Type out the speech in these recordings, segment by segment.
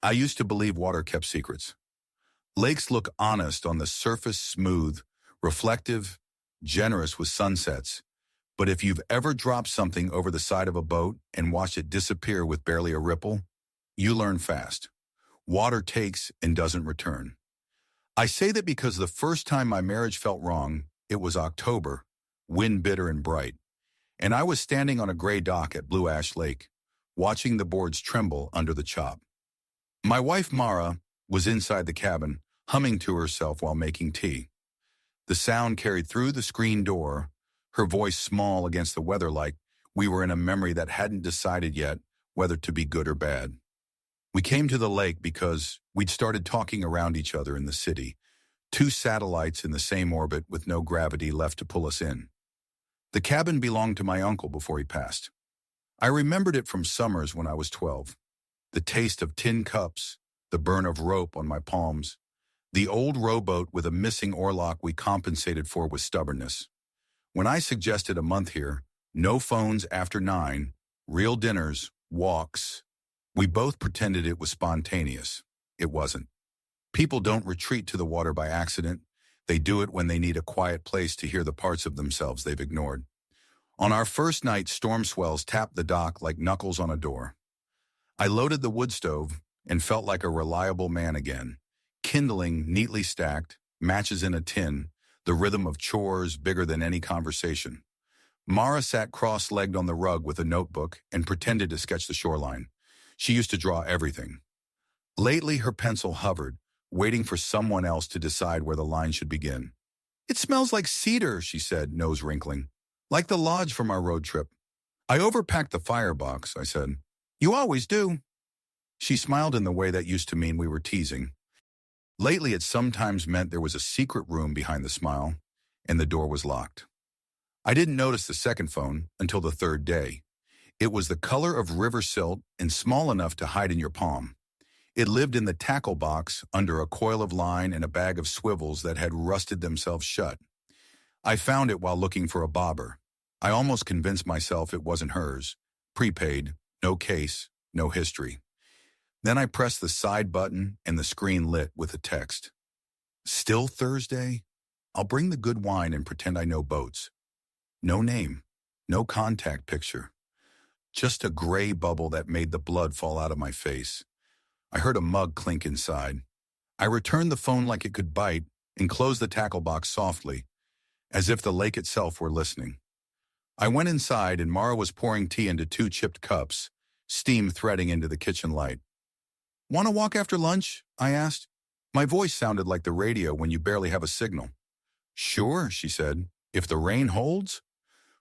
I used to believe water kept secrets. Lakes look honest on the surface, smooth, reflective, generous with sunsets. But if you've ever dropped something over the side of a boat and watched it disappear with barely a ripple, you learn fast. Water takes and doesn't return. I say that because the first time my marriage felt wrong, it was October, wind bitter and bright, and I was standing on a gray dock at Blue Ash Lake, watching the boards tremble under the chop. My wife, Mara, was inside the cabin, humming to herself while making tea. The sound carried through the screen door, her voice small against the weather like we were in a memory that hadn't decided yet whether to be good or bad. We came to the lake because we'd started talking around each other in the city, two satellites in the same orbit with no gravity left to pull us in. The cabin belonged to my uncle before he passed. I remembered it from summers when I was 12. The taste of tin cups, the burn of rope on my palms, the old rowboat with a missing oarlock we compensated for with stubbornness. When I suggested a month here, no phones after 9, real dinners, walks, we both pretended it was spontaneous. It wasn't. People don't retreat to the water by accident. They do it when they need a quiet place to hear the parts of themselves they've ignored. On our first night, storm swells tapped the dock like knuckles on a door. I loaded the wood stove and felt like a reliable man again. Kindling neatly stacked, matches in a tin, the rhythm of chores bigger than any conversation. Mara sat cross-legged on the rug with a notebook and pretended to sketch the shoreline. She used to draw everything. Lately, her pencil hovered, waiting for someone else to decide where the line should begin. "It smells like cedar," she said, nose wrinkling. "Like the lodge from our road trip." "I overpacked the firebox," I said. "You always do." She smiled in the way that used to mean we were teasing. Lately, it sometimes meant there was a secret room behind the smile, and the door was locked. I didn't notice the second phone until the third day. It was the color of river silt and small enough to hide in your palm. It lived in the tackle box under a coil of line and a bag of swivels that had rusted themselves shut. I found it while looking for a bobber. I almost convinced myself it wasn't hers. Prepaid, no case, no history. Then I pressed the side button and the screen lit with a text. "Still Thursday? I'll bring the good wine and pretend I know boats." No name, no contact picture. Just a gray bubble that made the blood fall out of my face. I heard a mug clink inside. I returned the phone like it could bite and closed the tackle box softly, as if the lake itself were listening. I went inside and Mara was pouring tea into 2 chipped cups, steam threading into the kitchen light. "Want to walk after lunch?" I asked. My voice sounded like the radio when you barely have a signal. "Sure," she said, "if the rain holds."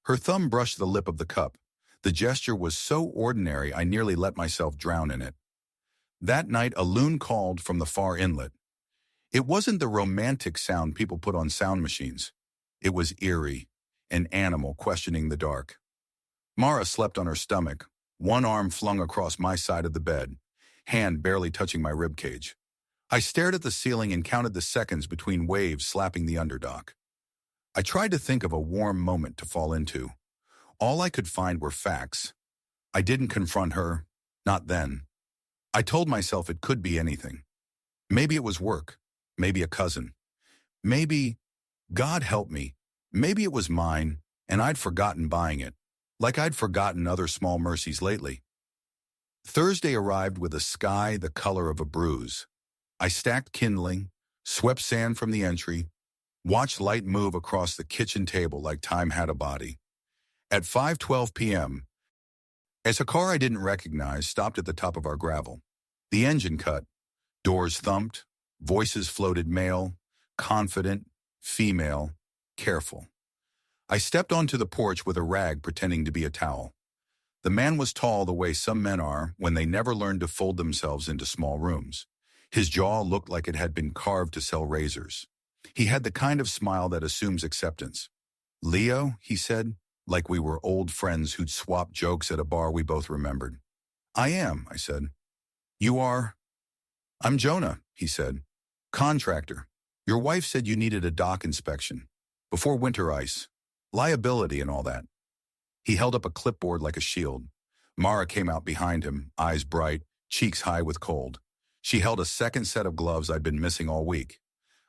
Her thumb brushed the lip of the cup. The gesture was so ordinary I nearly let myself drown in it. That night, a loon called from the far inlet. It wasn't the romantic sound people put on sound machines. It was eerie, an animal questioning the dark. Mara slept on her stomach, one arm flung across my side of the bed, hand barely touching my ribcage. I stared at the ceiling and counted the seconds between waves slapping the underdock. I tried to think of a warm moment to fall into. All I could find were facts. I didn't confront her, not then. I told myself it could be anything. Maybe it was work, maybe a cousin. Maybe, God help me, maybe it was mine, and I'd forgotten buying it, like I'd forgotten other small mercies lately. Thursday arrived with a sky the color of a bruise. I stacked kindling, swept sand from the entry, watched light move across the kitchen table like time had a body. At 5:12 p.m., as a car I didn't recognize stopped at the top of our gravel. The engine cut, doors thumped, voices floated male, confident, female, careful. I stepped onto the porch with a rag pretending to be a towel. The man was tall the way some men are when they never learned to fold themselves into small rooms. His jaw looked like it had been carved to sell razors. He had the kind of smile that assumes acceptance. "Leo," he said, like we were old friends who'd swapped jokes at a bar we both remembered. "I am," I said. "You are?" "I'm Jonah," he said. "Contractor. Your wife said you needed a dock inspection. Before winter ice. Liability and all that." He held up a clipboard like a shield. Mara came out behind him, eyes bright, cheeks high with cold. She held a second set of gloves I'd been missing all week.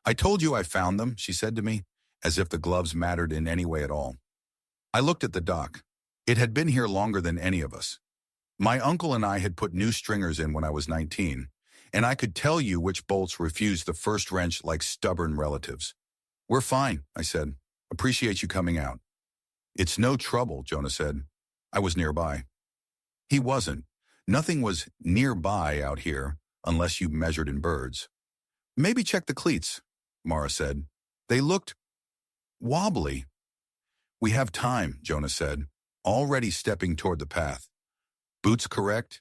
I told you I found them, she said to me, as if the gloves mattered in any way at all. I looked at the dock. It had been here longer than any of us. My uncle and I had put new stringers in when I was 19, and I could tell you which bolts refused the first wrench like stubborn relatives. We're fine, I said. Appreciate you coming out. It's no trouble, Jonah said. I was nearby. He wasn't. Nothing was nearby out here, unless you measured in birds. Maybe check the cleats, Mara said. They looked wobbly. We have time, Jonah said, already stepping toward the path. Boots correct,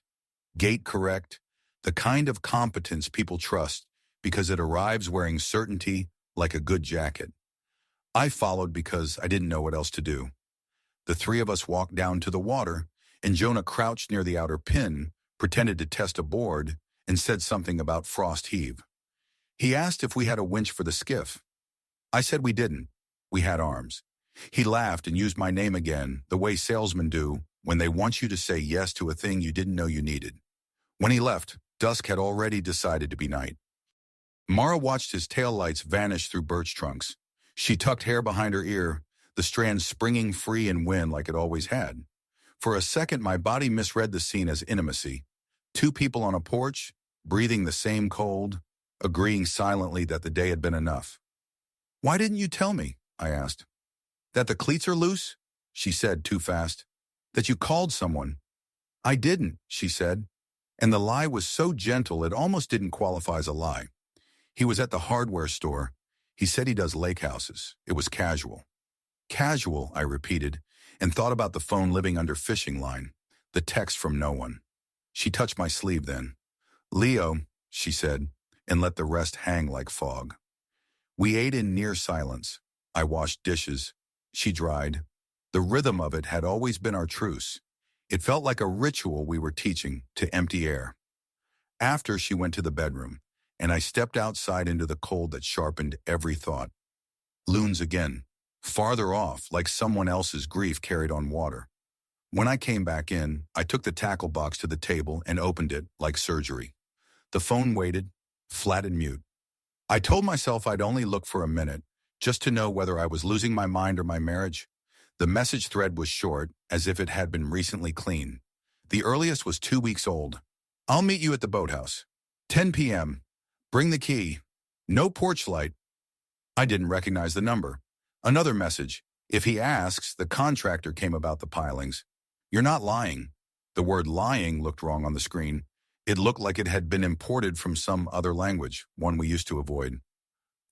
gait correct, the kind of competence people trust because it arrives wearing certainty like a good jacket. I followed because I didn't know what else to do. The three of us walked down to the water, and Jonah crouched near the outer pin, pretended to test a board, and said something about frost heave. He asked if we had a winch for the skiff. I said we didn't. We had arms. He laughed and used my name again, the way salesmen do when they want you to say yes to a thing you didn't know you needed. When he left, dusk had already decided to be night. Mara watched his taillights vanish through birch trunks. She tucked hair behind her ear, the strands springing free in wind like it always had. For a second, my body misread the scene as intimacy. Two people on a porch, breathing the same cold, agreeing silently that the day had been enough. Why didn't you tell me? I asked. That the cleats are loose? She said too fast. That you called someone. I didn't, she said. And the lie was so gentle it almost didn't qualify as a lie. He was at the hardware store. He said he does lake houses. It was casual. Casual, I repeated, and thought about the phone living under fishing line, the text from no one. She touched my sleeve then. Leo, she said, and let the rest hang like fog. We ate in near silence. I washed dishes. She dried. The rhythm of it had always been our truce. It felt like a ritual we were teaching to empty air. After, she went to the bedroom, and I stepped outside into the cold that sharpened every thought. Loons again, farther off, like someone else's grief carried on water. When I came back in, I took the tackle box to the table and opened it like surgery. The phone waited, flat and mute. I told myself I'd only look for a minute, just to know whether I was losing my mind or my marriage. The message thread was short, as if it had been recently cleaned. The earliest was 2 weeks old. I'll meet you at the boathouse. 10 p.m. Bring the key. No porch light. I didn't recognize the number. Another message. If he asks, the contractor came about the pilings. You're not lying. The word lying looked wrong on the screen. It looked like it had been imported from some other language, one we used to avoid.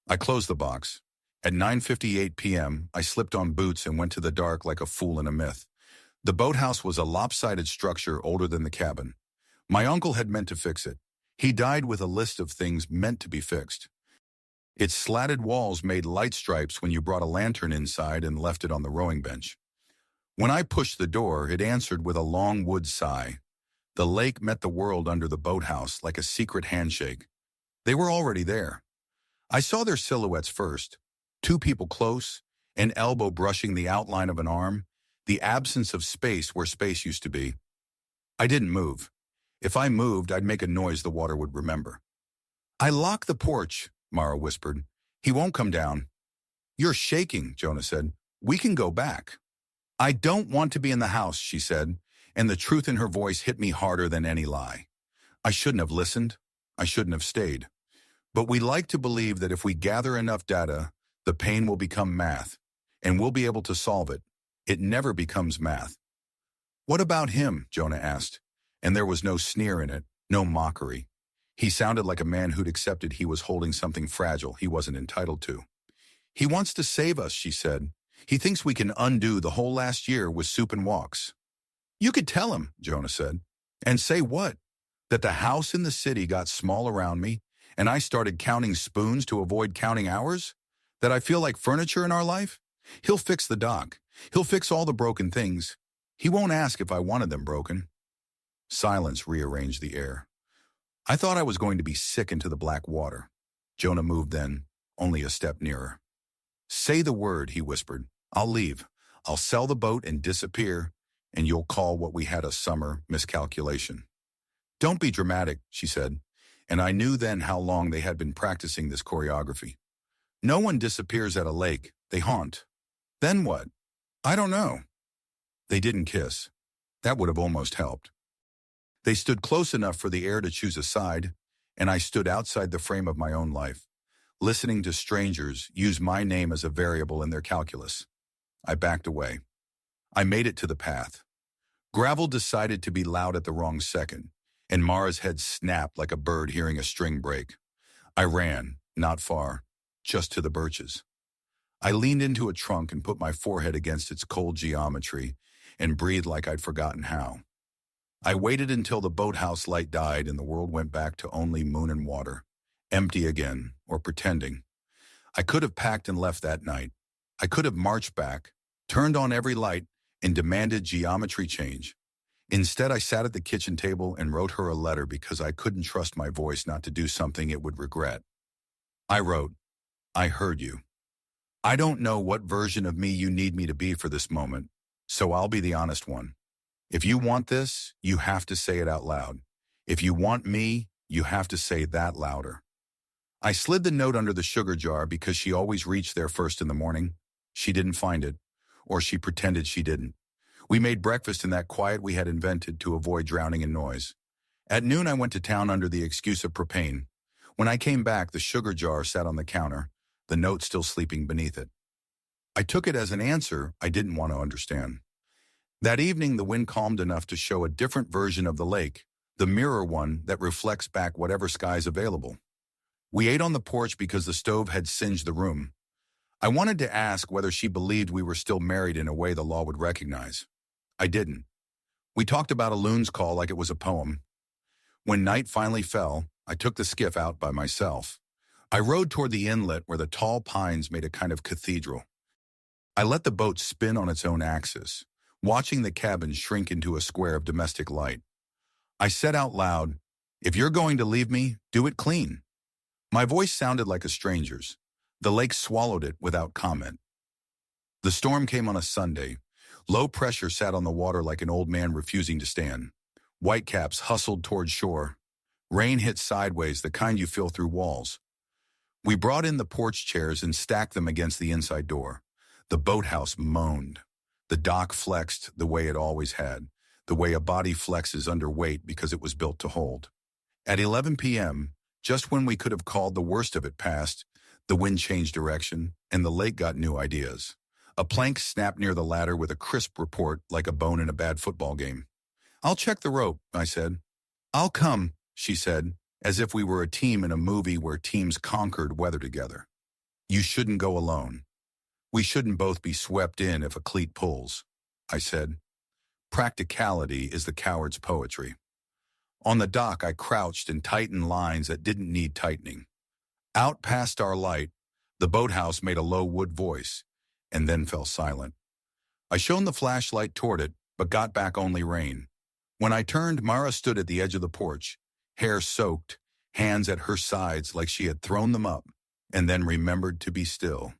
I closed the box. At 9:58 p.m., I slipped on boots and went to the dark like a fool in a myth. The boathouse was a lopsided structure older than the cabin. My uncle had meant to fix it. He died with a list of things meant to be fixed. Its slatted walls made light stripes when you brought a lantern inside and left it on the rowing bench. When I pushed the door, it answered with a long wood sigh. The lake met the world under the boathouse like a secret handshake. They were already there. I saw their silhouettes first. Two people close, an elbow brushing the outline of an arm, the absence of space where space used to be. I didn't move. If I moved, I'd make a noise the water would remember. I locked the porch, Mara whispered. He won't come down. You're shaking, Jonah said. We can go back. I don't want to be in the house, she said, and the truth in her voice hit me harder than any lie. I shouldn't have listened. I shouldn't have stayed. But we like to believe that if we gather enough data, the pain will become math, and we'll be able to solve it. It never becomes math. What about him? Jonah asked, and there was no sneer in it, no mockery. He sounded like a man who'd accepted he was holding something fragile he wasn't entitled to. He wants to save us, she said. He thinks we can undo the whole last year with soup and walks. You could tell him, Jonah said. And say what? That the house in the city got small around me, and I started counting spoons to avoid counting hours? That I feel like furniture in our life? He'll fix the dock. He'll fix all the broken things. He won't ask if I wanted them broken. Silence rearranged the air. I thought I was going to be sick into the black water. Jonah moved then, only a step nearer. Say the word, he whispered. I'll leave. I'll sell the boat and disappear, and you'll call what we had a summer miscalculation. Don't be dramatic, she said. and I knew then how long they had been practicing this choreography. No one disappears at a lake, they haunt. Then what? I don't know. They didn't kiss. That would have almost helped. They stood close enough for the air to choose a side, and I stood outside the frame of my own life, listening to strangers use my name as a variable in their calculus. I backed away. I made it to the path. Gravel decided to be loud at the wrong second, and Mara's head snapped like a bird hearing a string break. I ran, not far, just to the birches. I leaned into a trunk and put my forehead against its cold geometry and breathed like I'd forgotten how. I waited until the boathouse light died and the world went back to only moon and water, empty again, or pretending. I could have packed and left that night. I could have marched back, turned on every light, and demanded geometry change. Instead, I sat at the kitchen table and wrote her a letter because I couldn't trust my voice not to do something it would regret. I wrote, I heard you. I don't know what version of me you need me to be for this moment, so I'll be the honest one. If you want this, you have to say it out loud. If you want me, you have to say that louder. I slid the note under the sugar jar because she always reached there first in the morning. She didn't find it, or she pretended she didn't. We made breakfast in that quiet we had invented to avoid drowning in noise. At noon, I went to town under the excuse of propane. When I came back, the sugar jar sat on the counter, the note still sleeping beneath it. I took it as an answer I didn't want to understand. That evening, the wind calmed enough to show a different version of the lake, the mirror one that reflects back whatever sky's available. We ate on the porch because the stove had singed the room. I wanted to ask whether she believed we were still married in a way the law would recognize. I didn't. We talked about a loon's call like it was a poem. When night finally fell, I took the skiff out by myself. I rowed toward the inlet where the tall pines made a kind of cathedral. I let the boat spin on its own axis, watching the cabin shrink into a square of domestic light. I said out loud, if you're going to leave me, do it clean. My voice sounded like a stranger's. The lake swallowed it without comment. The storm came on a Sunday. Low pressure sat on the water like an old man refusing to stand. Whitecaps hustled toward shore. Rain hit sideways, the kind you feel through walls. We brought in the porch chairs and stacked them against the inside door. The boathouse moaned. The dock flexed the way it always had, the way a body flexes under weight because it was built to hold. At 11 p.m., just when we could have called the worst of it past, the wind changed direction, and the lake got new ideas. A plank snapped near the ladder with a crisp report like a bone in a bad football game. I'll check the rope, I said. I'll come, she said, as if we were a team in a movie where teams conquered weather together. You shouldn't go alone. We shouldn't both be swept in if a cleat pulls, I said. Practicality is the coward's poetry. On the dock, I crouched and tightened lines that didn't need tightening. Out past our light, the boathouse made a low wood voice, and then fell silent. I shone the flashlight toward it, but got back only rain. When I turned, Mara stood at the edge of the porch, hair soaked, hands at her sides like she had thrown them up, and then remembered to be still.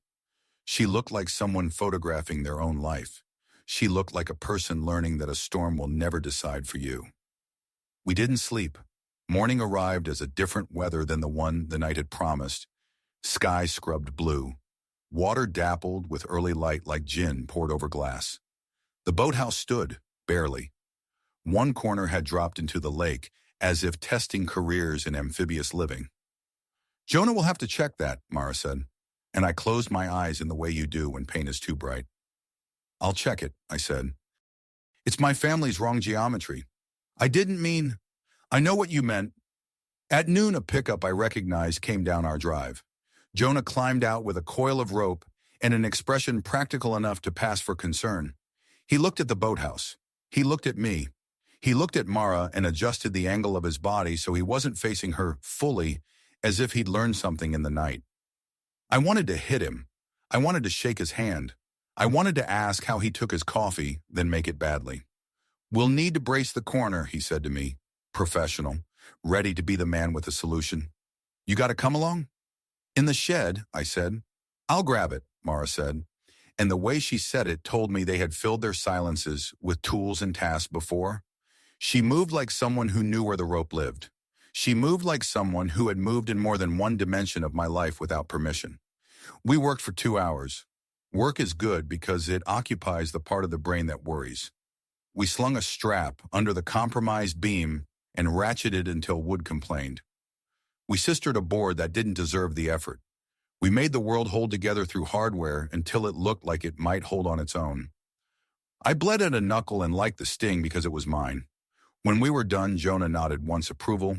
She looked like someone photographing their own life. She looked like a person learning that a storm will never decide for you. We didn't sleep. Morning arrived as a different weather than the one the night had promised. Sky scrubbed blue. Water dappled with early light like gin poured over glass. The boathouse stood, barely. One corner had dropped into the lake, as if testing careers in amphibious living. Jonah will have to check that, Mara said, and I closed my eyes in the way you do when paint is too bright. I'll check it, I said. It's my family's wrong geometry. I didn't mean... I know what you meant. At noon, a pickup I recognized came down our drive. Jonah climbed out with a coil of rope and an expression practical enough to pass for concern. He looked at the boathouse. He looked at me. He looked at Mara and adjusted the angle of his body so he wasn't facing her fully, as if he'd learned something in the night. I wanted to hit him. I wanted to shake his hand. I wanted to ask how he took his coffee, then make it badly. We'll need to brace the corner, he said to me, professional, ready to be the man with a solution. You got to come along? In the shed, I said. I'll grab it, Mara said. And the way she said it told me they had filled their silences with tools and tasks before. She moved like someone who knew where the rope lived. She moved like someone who had moved in more than one dimension of my life without permission. We worked for 2 hours. Work is good because it occupies the part of the brain that worries. We slung a strap under the compromised beam and ratcheted until wood complained. We sistered a board that didn't deserve the effort. We made the world hold together through hardware until it looked like it might hold on its own. I bled at a knuckle and liked the sting because it was mine. When we were done, Jonah nodded once approval.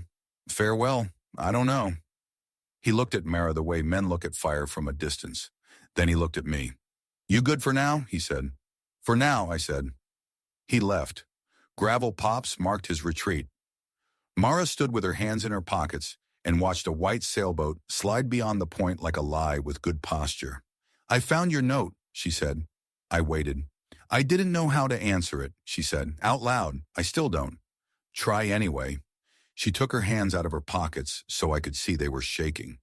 Farewell, I don't know. He looked at Mara the way men look at fire from a distance. Then he looked at me. You good for now? He said. For now, I said. He left. Gravel pops marked his retreat. Mara stood with her hands in her pockets and watched a white sailboat slide beyond the point like a lie with good posture. I found your note, she said. I waited. I didn't know how to answer it, she said, out loud. I still don't. Try anyway. She took her hands out of her pockets so I could see they were shaking.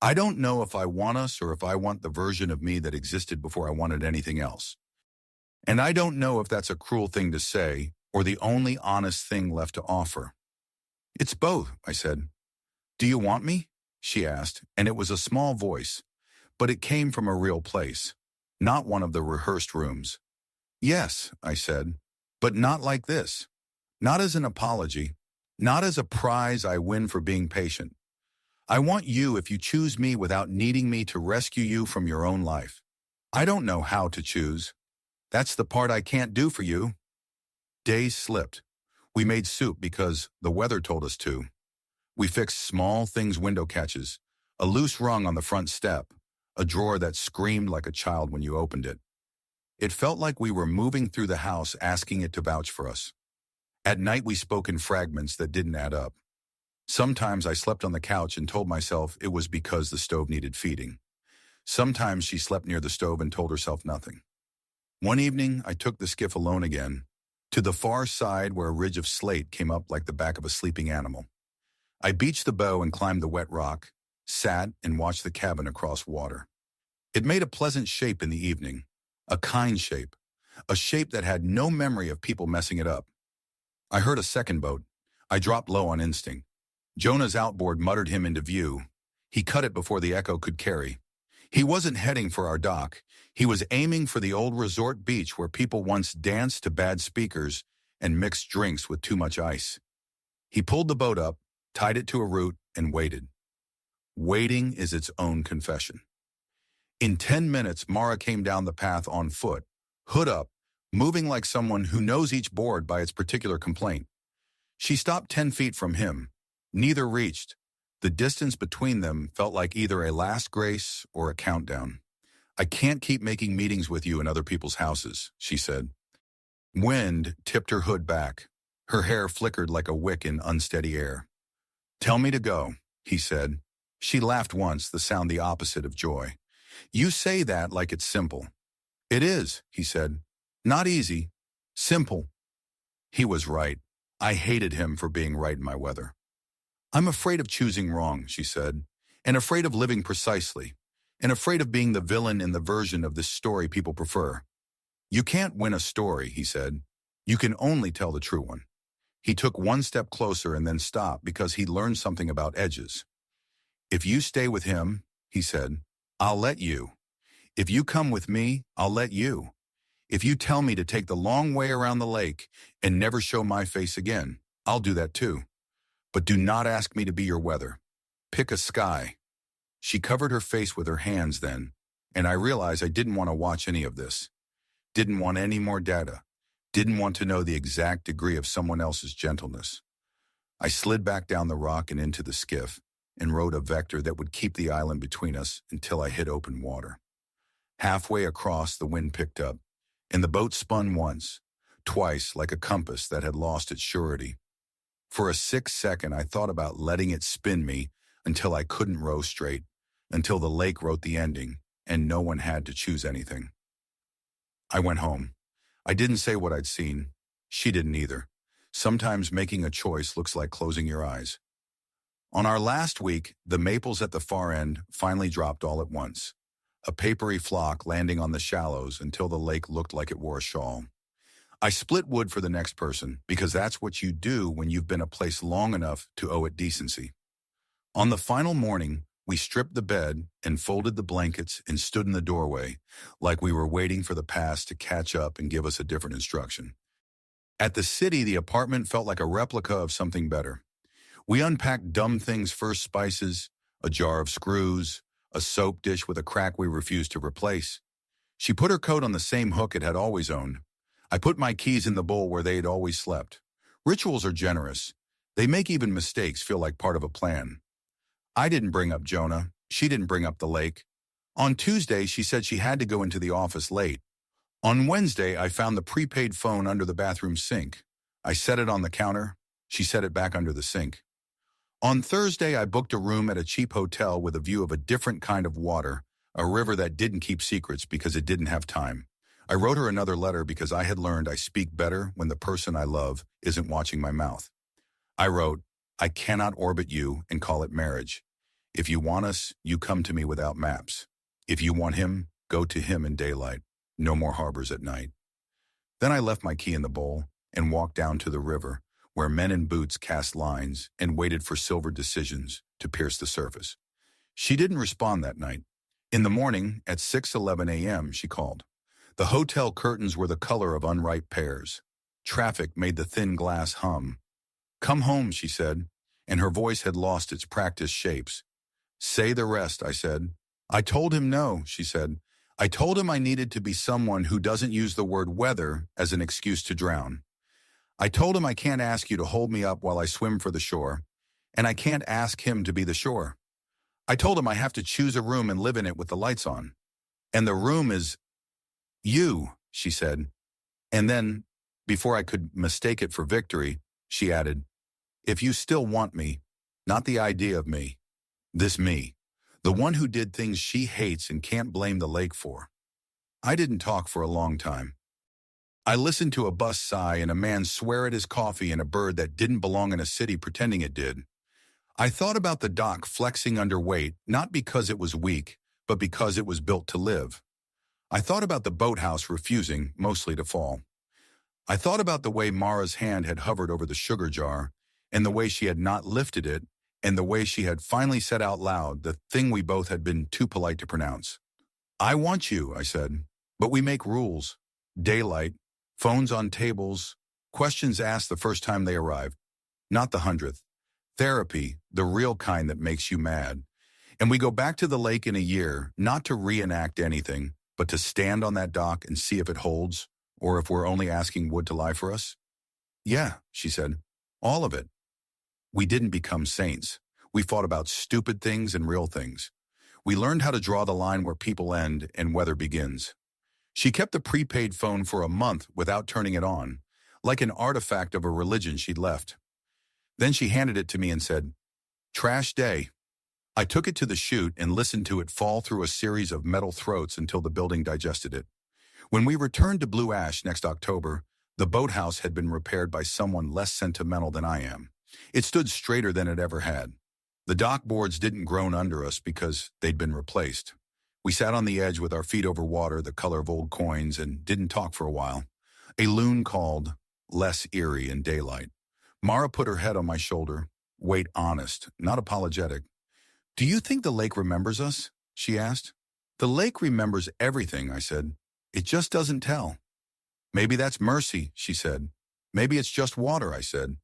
I don't know if I want us or if I want the version of me that existed before I wanted anything else. And I don't know if that's a cruel thing to say or the only honest thing left to offer. It's both, I said. Do you want me? She asked, and it was a small voice, but it came from a real place, not one of the rehearsed rooms. Yes, I said, but not like this. Not as an apology, not as a prize I win for being patient. I want you if you choose me without needing me to rescue you from your own life. I don't know how to choose. That's the part I can't do for you. Days slipped. We made soup because the weather told us to. We fixed small things, window catches, a loose rung on the front step, a drawer that screamed like a child when you opened it. It felt like we were moving through the house asking it to vouch for us. At night we spoke in fragments that didn't add up. Sometimes I slept on the couch and told myself it was because the stove needed feeding. Sometimes she slept near the stove and told herself nothing. One evening I took the skiff alone again, to the far side where a ridge of slate came up like the back of a sleeping animal. I beached the bow and climbed the wet rock, sat and watched the cabin across water. It made a pleasant shape in the evening, a kind shape, a shape that had no memory of people messing it up. I heard a second boat. I dropped low on instinct. Jonah's outboard muttered him into view. He cut it before the echo could carry. He wasn't heading for our dock. He was aiming for the old resort beach where people once danced to bad speakers and mixed drinks with too much ice. He pulled the boat up, tied it to a root, and waited. Waiting is its own confession. In 10 minutes, Mara came down the path on foot, hood up, moving like someone who knows each board by its particular complaint. She stopped 10 feet from him. Neither reached. The distance between them felt like either a last grace or a countdown. I can't keep making meetings with you in other people's houses, she said. Wind tipped her hood back. Her hair flickered like a wick in unsteady air. Tell me to go, he said. She laughed once, the sound the opposite of joy. You say that like it's simple. It is, he said. Not easy. Simple. He was right. I hated him for being right in my weather. I'm afraid of choosing wrong, she said, and afraid of living precisely, and afraid of being the villain in the version of this story people prefer. You can't win a story, he said. You can only tell the true one. He took one step closer and then stopped because he learned something about edges. If you stay with him, he said, I'll let you. If you come with me, I'll let you. If you tell me to take the long way around the lake and never show my face again, I'll do that too. But do not ask me to be your weather. Pick a sky. She covered her face with her hands then, and I realized I didn't want to watch any of this. Didn't want any more data. Didn't want to know the exact degree of someone else's gentleness. I slid back down the rock and into the skiff and rode a vector that would keep the island between us until I hit open water. Halfway across, the wind picked up, and the boat spun once, twice like a compass that had lost its surety. For a 6 second, I thought about letting it spin me until I couldn't row straight, until the lake wrote the ending, and no one had to choose anything. I went home. I didn't say what I'd seen. She didn't either. Sometimes making a choice looks like closing your eyes. On our last week, the maples at the far end finally dropped all at once, a papery flock landing on the shallows until the lake looked like it wore a shawl. I split wood for the next person because that's what you do when you've been a place long enough to owe it decency. On the final morning, we stripped the bed and folded the blankets and stood in the doorway like we were waiting for the past to catch up and give us a different instruction. At the city, the apartment felt like a replica of something better. We unpacked dumb things: first spices, a jar of screws, a soap dish with a crack we refused to replace. She put her coat on the same hook it had always owned. I put my keys in the bowl where they had always slept. Rituals are generous. They make even mistakes feel like part of a plan. I didn't bring up Jonah. She didn't bring up the lake. On Tuesday, she said she had to go into the office late. On Wednesday, I found the prepaid phone under the bathroom sink. I set it on the counter. She set it back under the sink. On Thursday, I booked a room at a cheap hotel with a view of a different kind of water, a river that didn't keep secrets because it didn't have time. I wrote her another letter because I had learned I speak better when the person I love isn't watching my mouth. I wrote, "I cannot orbit you and call it marriage. If you want us, you come to me without maps. If you want him, go to him in daylight. No more harbors at night." Then I left my key in the bowl and walked down to the river, where men in boots cast lines and waited for silver decisions to pierce the surface. She didn't respond that night. In the morning, at 6:11 a.m., she called. The hotel curtains were the color of unripe pears. Traffic made the thin glass hum. "Come home," she said, and her voice had lost its practiced shapes. "Say the rest," I said. "I told him no," she said. "I told him I needed to be someone who doesn't use the word weather as an excuse to drown. I told him I can't ask you to hold me up while I swim for the shore, and I can't ask him to be the shore. I told him I have to choose a room and live in it with the lights on. And the room is you," she said. And then, before I could mistake it for victory, she added, "If you still want me, not the idea of me, this me, the one who did things she hates and can't blame the lake for." I didn't talk for a long time. I listened to a bus sigh and a man swear at his coffee and a bird that didn't belong in a city pretending it did. I thought about the dock flexing under weight, not because it was weak, but because it was built to live. I thought about the boathouse refusing, mostly to fall. I thought about the way Mara's hand had hovered over the sugar jar, and the way she had not lifted it, and the way she had finally said out loud the thing we both had been too polite to pronounce. "I want you," I said, "but we make rules. Daylight, phones on tables, questions asked the first time they arrive, not the 100th. Therapy, the real kind that makes you mad. And we go back to the lake in a year, not to reenact anything, but to stand on that dock and see if it holds, or if we're only asking wood to lie for us." "Yeah," she said, "all of it." We didn't become saints. We fought about stupid things and real things. We learned how to draw the line where people end and weather begins. She kept the prepaid phone for a month without turning it on, like an artifact of a religion she'd left. Then she handed it to me and said, "Trash day." I took it to the chute and listened to it fall through a series of metal throats until the building digested it. When we returned to Blue Ash next October, the boathouse had been repaired by someone less sentimental than I am. It stood straighter than it ever had. The dock boards didn't groan under us because they'd been replaced. We sat on the edge with our feet over water, the color of old coins, and didn't talk for a while. A loon called, less eerie in daylight. Mara put her head on my shoulder, weight honest, not apologetic. "Do you think the lake remembers us?" she asked. "The lake remembers everything," I said. "It just doesn't tell." "Maybe that's mercy," she said. "Maybe it's just water," I said.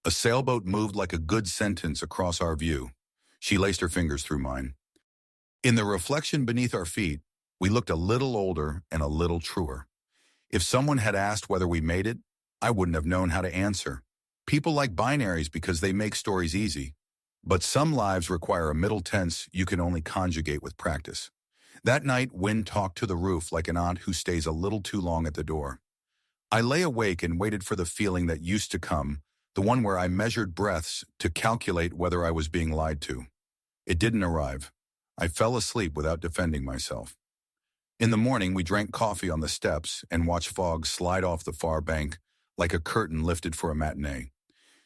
A sailboat moved like a good sentence across our view. She laced her fingers through mine. In the reflection beneath our feet, we looked a little older and a little truer. If someone had asked whether we made it, I wouldn't have known how to answer. People like binaries because they make stories easy. But some lives require a middle tense you can only conjugate with practice. That night, wind talked to the roof like an aunt who stays a little too long at the door. I lay awake and waited for the feeling that used to come, the one where I measured breaths to calculate whether I was being lied to. It didn't arrive. I fell asleep without defending myself. In the morning, we drank coffee on the steps and watched fog slide off the far bank like a curtain lifted for a matinee.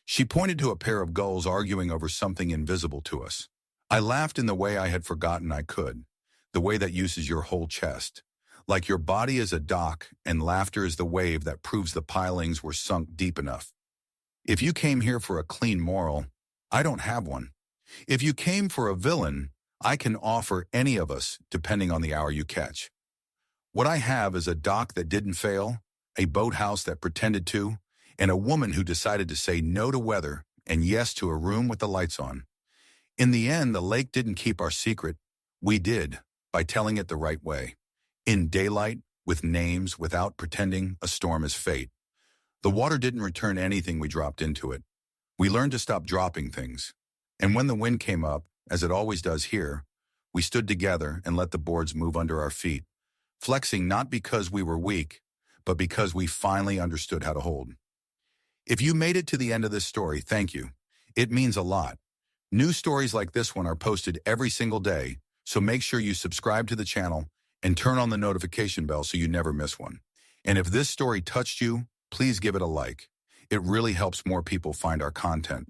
She pointed to a pair of gulls arguing over something invisible to us. I laughed in the way I had forgotten I could, the way that uses your whole chest. Like your body is a dock and laughter is the wave that proves the pilings were sunk deep enough. If you came here for a clean moral, I don't have one. If you came for a villain, I can offer any of us, depending on the hour you catch. What I have is a dock that didn't fail, a boathouse that pretended to, and a woman who decided to say no to weather and yes to a room with the lights on. In the end, the lake didn't keep our secret. We did, by telling it the right way. In daylight, with names, without pretending a storm is fate. The water didn't return anything we dropped into it. We learned to stop dropping things. And when the wind came up, as it always does here, we stood together and let the boards move under our feet, flexing not because we were weak, but because we finally understood how to hold. If you made it to the end of this story, thank you. It means a lot. New stories like this one are posted every single day, so make sure you subscribe to the channel and turn on the notification bell so you never miss one. And if this story touched you, please give it a like. It really helps more people find our content.